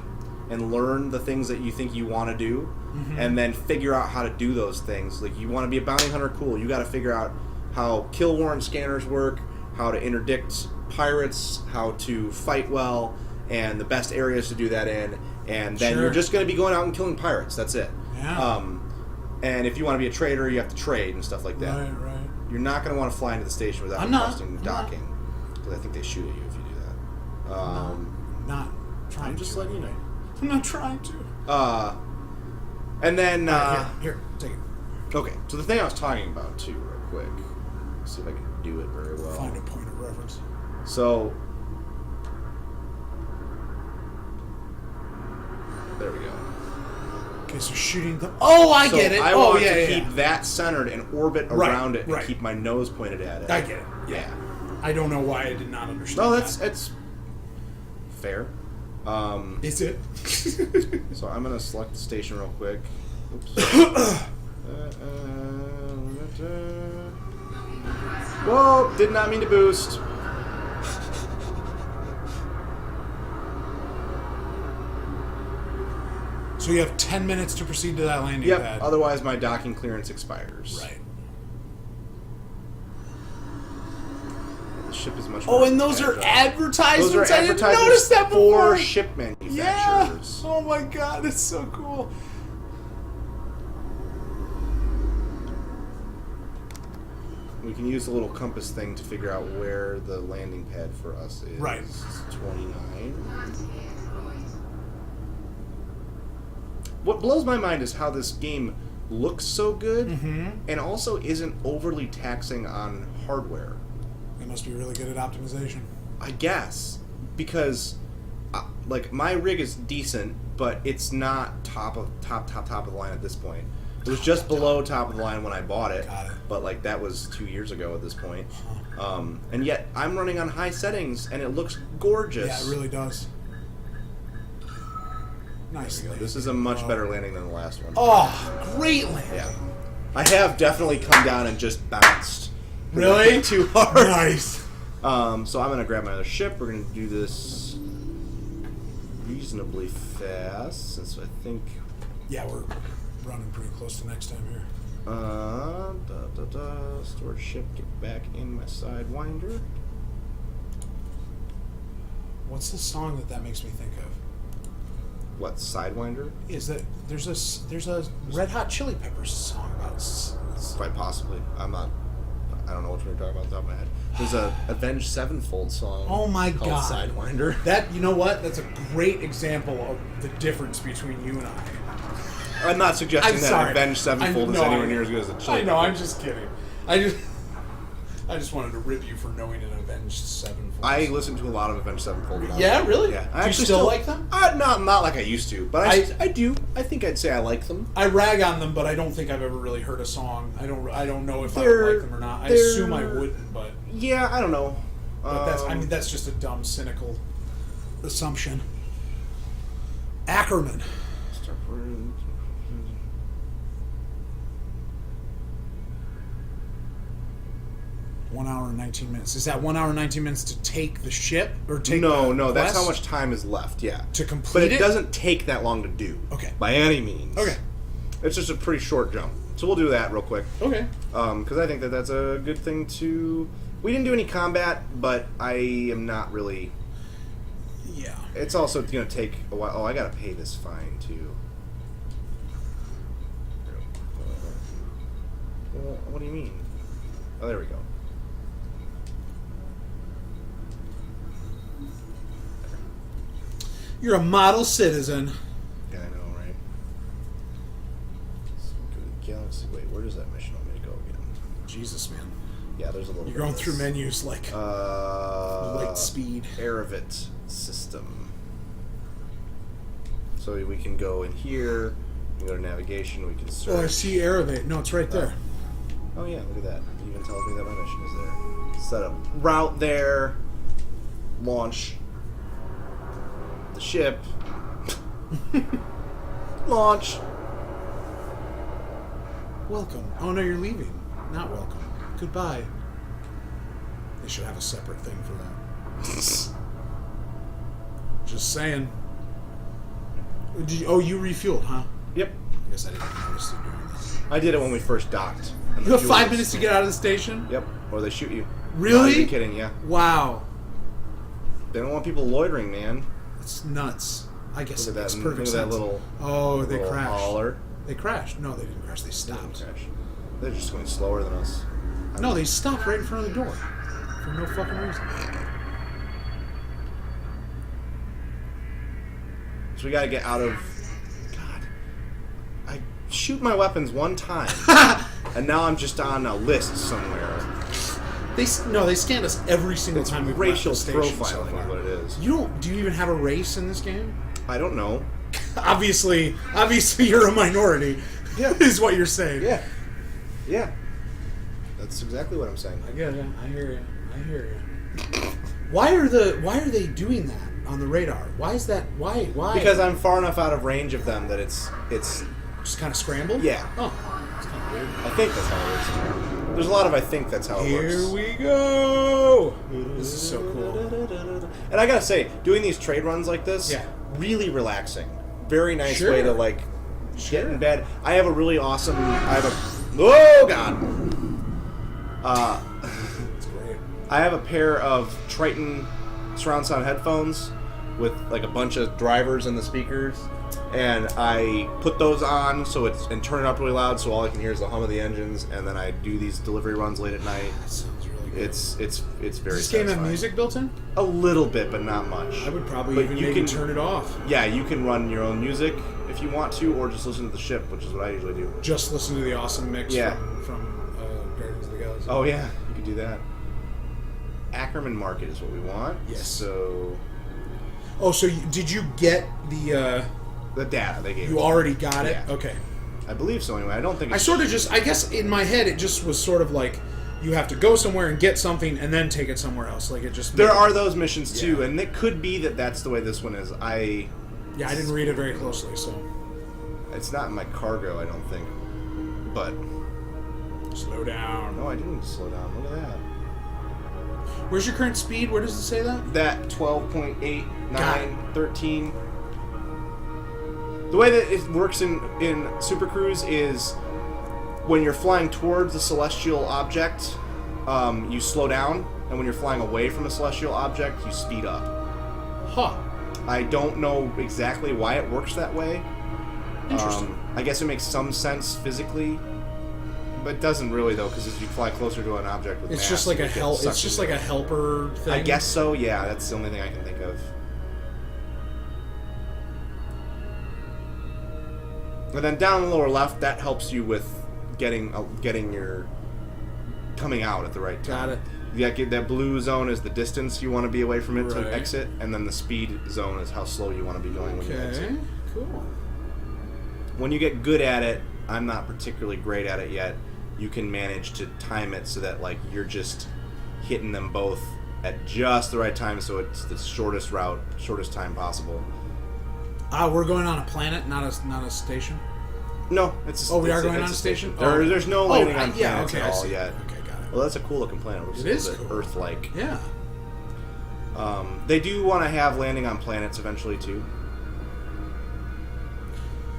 and learn the things that you think you want to do, and then figure out how to do those things. Like, you want to be a bounty hunter, cool. You got to figure out how kill warrant scanners work, how to interdict pirates, how to fight well, and the best areas to do that in. And then you're just going to be going out and killing pirates. That's it. Yeah. And if you want to be a trader, you have to trade and stuff like that. Right. You're not going to want to fly into the station without requesting docking, because I think they shoot at you if you do that. Not trying I'm just letting you know. I'm not trying to. And then... Here, take it. Okay, so the thing I was talking about, too, real quick. Let's see if I can do it very well. Find a point of reference. So... There we go. Okay, so shooting them. Oh, I get it. I want to keep that centered and orbit around it and keep my nose pointed at it. I get it. Yeah. I don't know why I did not understand. No, it's fair. Is it? So I'm gonna select the station real quick. Oops. Whoa! Did not mean to boost. So you have 10 minutes to proceed to that landing Yep. pad. Otherwise, my docking clearance expires. Right. The ship is much more. Oh, and those are advertisements. Those are I didn't notice that before. for ship manufacturers. Yeah. Oh my god, that's so cool. We can use the little compass thing to figure out where the landing pad for us is. Right. 29. what blows my mind is how this game looks so good and also isn't overly taxing on hardware. They must be really good at optimization. I guess. Because, like, my rig is decent, but it's not top of the line at this point. It was just below top of the line when I bought it. Got it. But, like, that was 2 years ago at this point. And yet, I'm running on high settings, and it looks gorgeous. Yeah, it really does. Nice. This is a much better landing than the last one. Oh, great landing. Yeah. I have definitely come down and just bounced. Really? Too hard. Nice. So I'm going to grab my other ship. We're going to do this reasonably fast, since I think... Yeah, we're running pretty close to next time here. Storage ship, get back in my Sidewinder. What's the song that makes me think of? What, Sidewinder? Is that there's a Red Hot Chili Peppers song about Quite possibly. I don't know which one you're talking about off the top of my head. There's a Avenged Sevenfold song. Oh my called God. Sidewinder. That, you know what? That's a great example of the difference between you and I. I'm not suggesting I'm that sorry. Avenged Sevenfold is anywhere near as good as a Chili I know, I'm Peppers. just kidding. I just wanted to rip you for knowing an Avenged Sevenfold. I listen to a lot of Avenged Sevenfold. Yeah, really? Yeah. Do you still like them? Not like I used to, but I do. I think I'd say I like them. I rag on them, but I don't think I've ever really heard a song. I don't know if I would like them or not. I assume I wouldn't, but yeah, I don't know. But that's just a dumb, cynical assumption. Ackerman. 1 hour and 19 minutes. Is that 1 hour and 19 minutes to take the ship or take? No. That's how much time is left. Yeah, to complete but it. It doesn't take that long to do. Okay. By any means. Okay. It's just a pretty short jump, so we'll do that real quick. Okay. Because I think that's a good thing to. We didn't do any combat, but I am not really. Yeah. It's also going to take a while. Oh, I got to pay this fine too. Well, what do you mean? Oh, there we go. You're a model citizen. Yeah, I know, right? Let's go to the Galaxy. Wait, where does that mission want me to go again? Jesus, man. Yeah, there's a little. You're going through menus like light speed. Aerovit system. So we can go in here. We can go to navigation. We can search. Oh, I see Aerovate. No, it's right there. Oh yeah, look at that. It even tells me that my mission is there. Set up route there. Launch the ship. Launch. Welcome. Oh no, you're leaving. Not welcome. Goodbye. They should have a separate thing for that. Just saying. You refueled, huh? Yep. I guess I didn't notice you doing this. I did it when we first docked. You have 5 minutes to get out of the station? Yep. Or they shoot you. Really? Not even kidding, yeah. Wow. They don't want people loitering, man. That's nuts. I guess Look it at makes that, perfect look at sense. that little. Oh, they little crashed. hauler. They crashed. No, they didn't crash. They They stopped. didn't crash. They're just going slower than us. No, they stopped right in front of the door. For no fucking reason. So we gotta get out of. God. I shoot my weapons one time. And now I'm just on a list somewhere. They scanned us every single time we Racial left the station so profiling far. is what it is. Do you even have a race in this game? I don't know. Obviously you're a minority. Yeah. Is what you're saying. Yeah. Yeah. That's exactly what I'm saying. I get it. I hear you. Why are they doing that on the radar? Why is that? Why? Because I'm far enough out of range of them that it's just kind of scrambled. yeah. Oh, that's kind of weird. I think that's how it works. There's a lot of I think that's how it works. Here we go. This is so cool. And I gotta say, doing these trade runs like this, Yeah. really relaxing. Very nice Sure. way to get in bed. I have a really awesome. Oh god. That's great. I have a pair of Triton surround sound headphones with like a bunch of drivers and the speakers, and I put those on and turn it up really loud so all I can hear is the hum of the engines, and then I do these delivery runs late at night. That sounds really It's very Does this game satisfying. have music built in? A little bit, but not much. I would probably But even you maybe can turn it off. Yeah, you can run your own music if you want to, or just listen to the ship, which is what I usually do. Just listen to the awesome mix Yeah. from Guardians of the Galaxy. Oh yeah, you can do that. Ackerman Market is what we want. Yes. So Oh, so did you get the... the data they gave. you us. already got it? Yeah. Okay. I believe so. Anyway, I don't think. I sort of just... I guess in my head it just was sort of like you have to go somewhere and get something and then take it somewhere else. Like it just... There are those missions too, Yeah. and it could be that that's the way this one is. Yeah, I didn't read it very closely, so... It's not in my cargo, I don't think. But Slow down. no, I didn't slow down. Look at that. Where's your current speed? Where does it say that? That 12.8, Got 9, 13. The way that it works in Super Cruise is when you're flying towards a celestial object, you slow down, and when you're flying away from a celestial object, you speed up. Huh. I don't know exactly why it works that way. Interesting. I guess it makes some sense physically, but it doesn't really though, because if you fly closer to an object with It's mass, just like you a get help. sucked It's just into like a it. helper thing. I guess so. Yeah, that's the only thing I can think of. And then down in the lower left, that helps you with getting your coming out at the right time. Got it. Yeah, that blue zone is the distance you want to be away from it Right. to exit, and then the speed zone is how slow you want to be going when you exit. Okay. Cool. When you get good at it, I'm not particularly great at it yet, you can manage to time it so that like you're just hitting them both at just the right time, so it's the shortest route, shortest time possible. We're going on a planet, not a station. No, it's Oh, we are it's going on it's a station? There's no landing on yeah, planets okay, at I all see. yet. Okay, got it. Well, that's a cool looking planet. It It is a bit cool. Earth-like. Yeah. They do want to have landing on planets eventually too.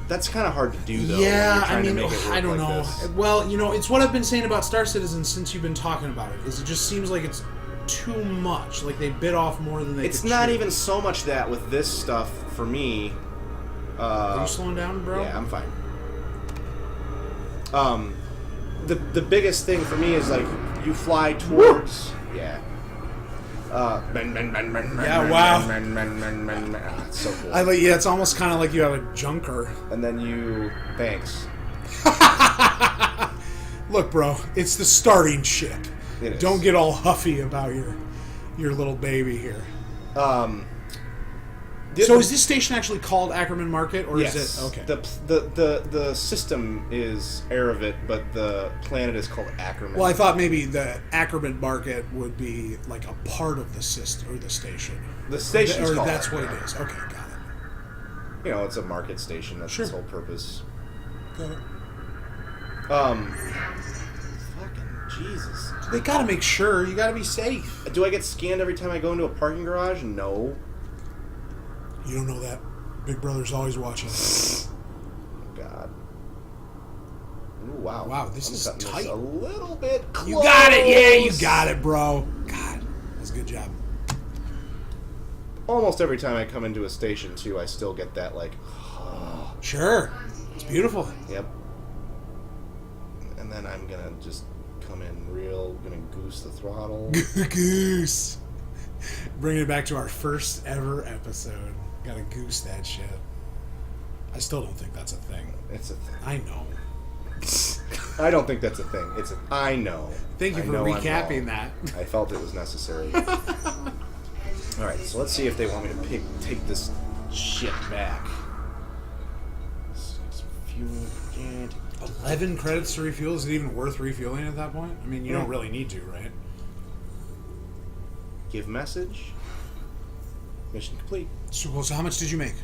That's kind of hard to do though. when Yeah, you're trying I to mean, make it work I don't like know. this. Well, it's what I've been saying about Star Citizen since you've been talking about it. Is it just seems like it's too much. Like they bit off more than they. It's could not chew. even so much that with this stuff for me. Are you slowing down, bro? Yeah, I'm fine. The biggest thing for me is like you fly towards. Yeah. Yeah, wow. It's so cool. Yeah, it's almost kind of like you have a junker. And then you. Thanks. Look, bro, it's the starting ship. It is. Don't get all huffy about your little baby here. So is this station actually called Ackerman Market, or Yes. is it okay? The system is Erebit, but the planet is called Ackerman. Well, I thought maybe the Ackerman Market would be like a part of the system or the station. The station's or called that's what it Ackerman. is. Okay, got it. It's a market station. That's Sure. its whole purpose. Got it. Fucking Jesus. They gotta make sure. You gotta be safe. Do I get scanned every time I go into a parking garage? No. You don't know that. Big Brother's always watching. God. Ooh, wow. Wow, this I'm is cutting tight. a little bit close. You got it. Yeah, you got it, bro. God, that's a good job. Almost every time I come into a station, too, I still get that, like, Sure. It's beautiful. yep. And then I'm gonna just come in gonna goose the throttle. Goose. Bringing it back to our first ever episode. Gotta goose that shit. I still don't think that's a thing. It's a thing. I know. I don't think that's a thing. I know. Thank you I for know I'm recapping wrong. that. I felt it was necessary. Alright, so let's see if they want me to take this shit back. Some fuel. 11 credits to refuel. Is it even worth refueling at that point? I mean, you don't really need to, right? Give message. Mission complete. So how much did you make?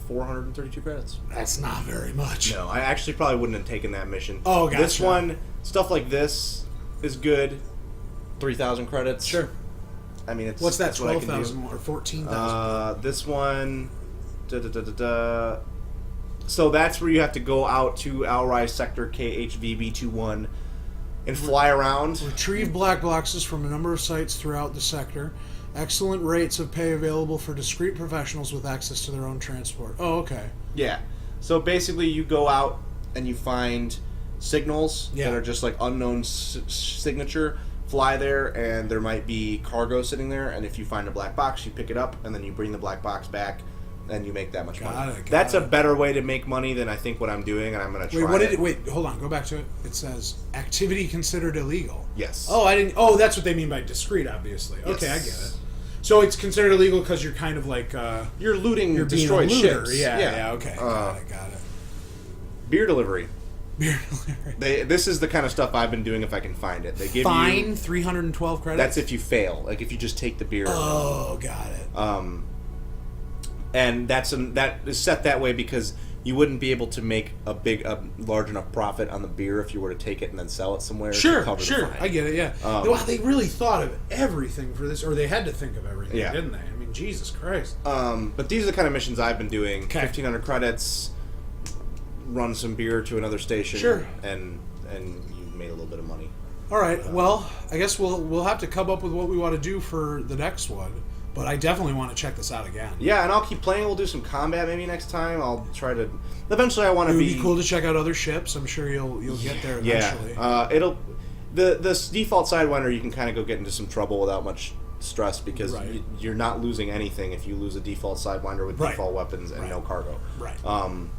432 credits. That's not very much. No, I actually probably wouldn't have taken that mission. Oh, gotcha. This one, stuff like this is good. 3,000 credits. Sure. I mean, it's What's that, it's what I can do. 12,000 or 14,000? This one. So that's where you have to go out to Alrai Sector KHVB21 and fly around. Retrieve black boxes from a number of sites throughout the sector. Excellent rates of pay available for discreet professionals with access to their own transport. Oh, okay. Yeah. So basically, you go out and you find signals Yeah. that are just like unknown signature. fly there, and there might be cargo sitting there, and if you find a black box, you pick it up, and then you bring the black box back, and you make that much money. That's a better way to make money than I think what I'm doing, and I'm going to try Wait, hold on. Go back to it. It says, activity considered illegal. Yes. Oh, I didn't... Oh, that's what they mean by discreet, obviously. Yes. Okay, I get it. So it's considered illegal because you're kind of like... you're looting destroyed ships. Yeah, okay. Got it. Beer delivery. Beer delivery. This is the kind of stuff I've been doing if I can find it. They give Fine, you 312 credits? That's if you fail. Like if you just take the beer. Oh, got it. And that is set that way because you wouldn't be able to make a large enough profit on the beer if you were to take it and then sell it somewhere. Sure, to cover the fine. I get it. Yeah. Wow, they really thought of everything for this, or they had to think of everything, didn't they? I mean, Jesus Christ. But these are the kind of missions I've been doing. 1,500 credits. Run some beer to another station. Sure. And you made a little bit of money. All right. Well, I guess we'll have to come up with what we want to do for the next one. But I definitely want to check this out again. Yeah, and I'll keep playing. We'll do some combat maybe next time. I'll try to. Eventually, I want to be. It would be cool to check out other ships. I'm sure you'll get there eventually. Yeah. The default Sidewinder, you can kind of go get into some trouble without much stress because you're not losing anything if you lose a default Sidewinder with default weapons and no cargo. Right.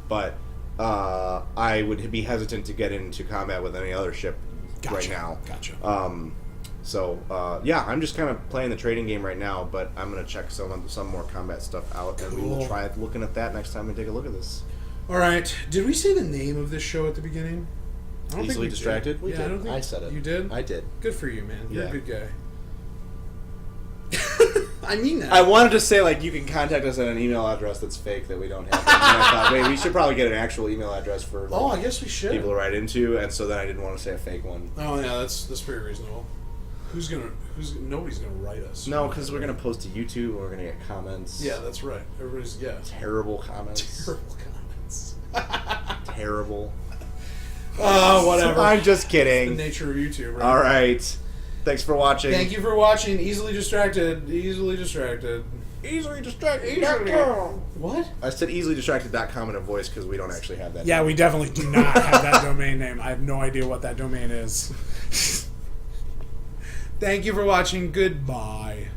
But I would be hesitant to get into combat with any other ship right now. Gotcha. So, I'm just kind of playing the trading game right now, but I'm going to check some more combat stuff out, and we will try looking at that next time we take a look at this. All right. Did we say the name of this show at the beginning? I don't Easily think Distracted? We did. I don't think I said it. You did? I did. Good for you, man. You're Yeah. a good guy. I mean that. I wanted to say, like, you can contact us at an email address that's fake that we don't have. And I thought, wait, we should probably get an actual email address for I guess we should. people to write into, and so then I didn't want to say a fake one. Oh, yeah, that's pretty reasonable. Nobody's gonna write us. No, because we're gonna post to YouTube and we're gonna get comments. Yeah, that's right. Everybody's Terrible comments. terrible comments. Terrible. Oh, whatever. I'm just kidding. The nature of YouTube, right? All right. Thanks for watching. Thank you for watching. Easily distracted. Easily distracted. Easily distracted. What? I said easilydistracted.com in a voice because we don't actually have that. Yeah, we definitely do not have that domain name. I have no idea what that domain is. Thank you for watching. Goodbye.